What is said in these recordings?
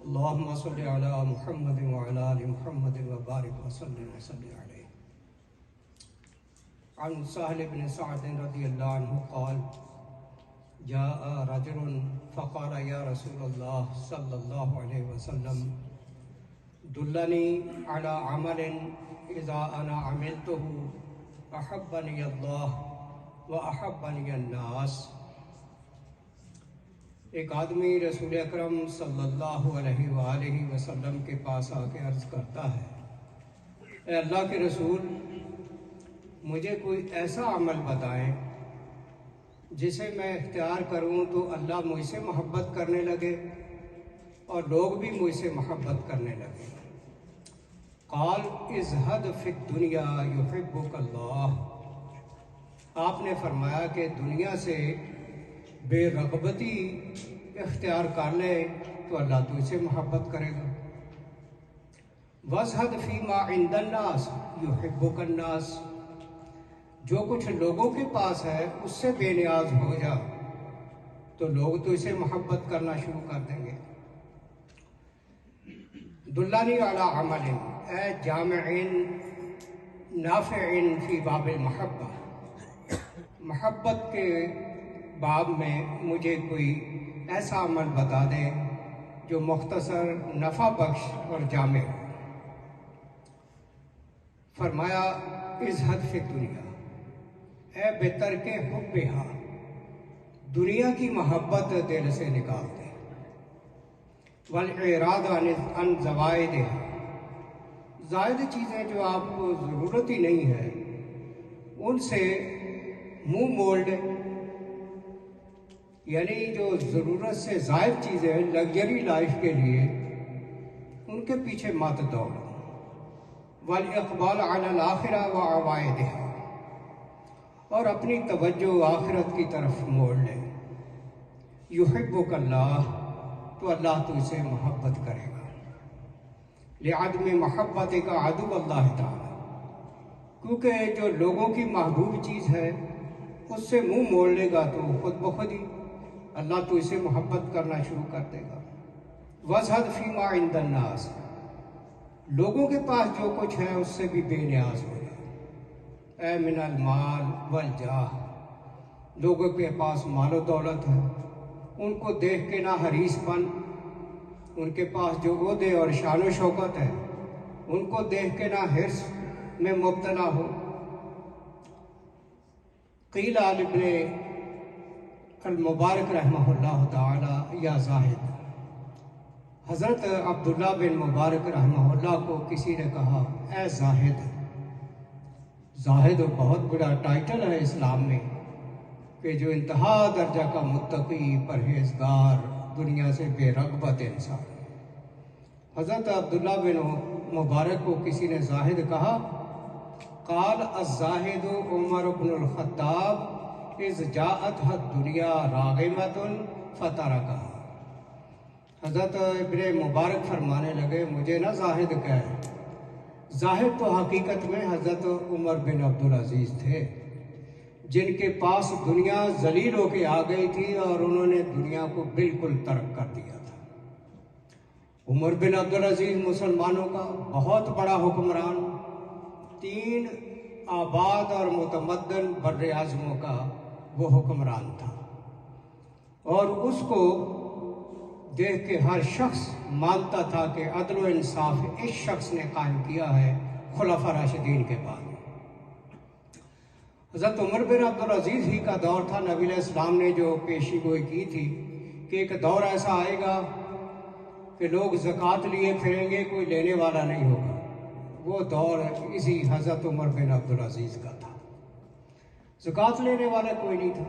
اللهم صل على محمد وعلى آل محمد وبارك وسلم عليه. عن سهل بن سعد رضي الله عنه قال: جاء رجل فقال يا رسول الله صلى الله عليه وسلم دلني على عمل إذا أنا عملته أحبني الله وأحبني الناس. ایک آدمی رسول اکرم صلی اللہ علیہ وآلہ وسلم کے پاس آ کے عرض کرتا ہے: اے اللہ کے رسول، مجھے کوئی ایسا عمل بتائیں جسے میں اختیار کروں تو اللہ مجھ سے محبت کرنے لگے اور لوگ بھی مجھ سے محبت کرنے لگے. قال ازہد فی الدنیا یحبک اللہ. آپ نے فرمایا کہ دنیا سے بے رغبتی اختیار کر لے تو اللہ تجھ سے محبت کرے گا. وازہد فیما عند الناس یحبک الناس. جو کچھ لوگوں کے پاس ہے اس سے بے نیاز ہو جا تو لوگ تجھ سے محبت کرنا شروع کر دیں گے. دلانی علی عمل اے جامع نافع فی باب المحبہ. محبت کے باب میں مجھے کوئی ایسا عمل بتا دیں جو مختصر، نفع بخش اور جامع. فرمایا ازہد فی الدنیا، اے بہتر کے حبھا، دنیا کی محبت دل سے نکال دے. والاعراض عن زوائدہا، زائد چیزیں جو آپ کو ضرورت ہی نہیں ہے ان سے منہ موڑ دے. یعنی جو ضرورت سے زائد چیزیں لگژری لائف کے لیے ان کے پیچھے مت دوڑو. والاقبال علی الآخرہ وعوائدہا، اور اپنی توجہ آخرت کی طرف موڑ لے. یحبک اللہ، تو اللہ تجھ سے محبت کرے گا. لعدم محبت کا عدو اللہ تعالی، کیونکہ جو لوگوں کی محبوب چیز ہے اس سے منہ موڑ لے گا تو خود بخود ہی اللہ تو اسے محبت کرنا شروع کر دے گا. وازہد فیما عند الناس، لوگوں کے پاس جو کچھ ہے اس سے بھی بے نیاز ہو جائے. اے من المال والجاہ، لوگوں کے پاس مال و دولت ہے ان کو دیکھ کے نہ حریص بن. ان کے پاس جو عہدے اور شان و شوکت ہے ان کو دیکھ کے نہ حرص میں مبتلا ہو. قیل ابن المبارک رحمہ اللہ تعالی یا زاہد، حضرت عبداللہ بن مبارک رحمہ اللہ کو کسی نے کہا اے زاہد. زاہد بہت بڑا ٹائٹل ہے اسلام میں کہ جو انتہا درجہ کا متقی، پرہیزگار، دنیا سے بے رغبت انسان. حضرت عبداللہ بن مبارک کو کسی نے زاہد کہا. قال الزاہد عمر بن الخطاب اذ جاءتہ الدنیا راغمۃ فترکہا. حضرت ابن مبارک فرمانے لگے مجھے نہ زاہد کہے. زاہد تو حقیقت میں حضرت عمر بن عبدالعزیز تھے جن کے پاس دنیا ذلیل ہو کے آ گئی تھی اور انہوں نے دنیا کو بالکل ترک کر دیا تھا. عمر بن عبدالعزیز مسلمانوں کا بہت بڑا حکمران، 3 آباد اور متمدن بر اعظموں کا وہ حکمران تھا، اور اس کو دیکھ کے ہر شخص مانتا تھا کہ عدل و انصاف اس شخص نے قائم کیا ہے خلفاء راشدین کے بعد. حضرت عمر بن عبدالعزیز ہی کا دور تھا. نبی علیہ السلام نے جو پیشی گوئی کی تھی کہ ایک دور ایسا آئے گا کہ لوگ زکوٰۃ لیے پھریں گے، کوئی لینے والا نہیں ہوگا. وہ دور اسی حضرت عمر بن عبدالعزیز کا تھا. زکوٰۃ لینے والا کوئی نہیں تھا.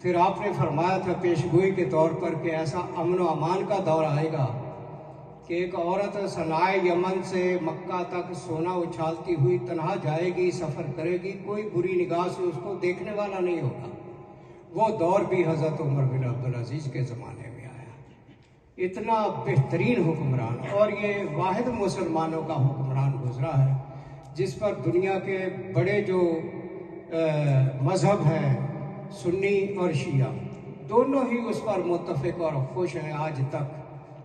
پھر آپ نے فرمایا تھا پیشگوئی کے طور پر کہ ایسا امن و امان کا دور آئے گا کہ ایک عورت صنعاء یمن سے مکہ تک سونا اچھالتی ہوئی تنہا جائے گی، سفر کرے گی، کوئی بری نگاہ سے اس کو دیکھنے والا نہیں ہوگا. وہ دور بھی حضرت عمر بن عبدالعزیز کے زمانے میں آیا. اتنا بہترین حکمران، اور یہ واحد مسلمانوں کا حکمران گزرا ہے جس پر دنیا کے بڑے جو مذہب ہیں، سنی اور شیعہ، دونوں ہی اس پر متفق اور خوش ہیں آج تک.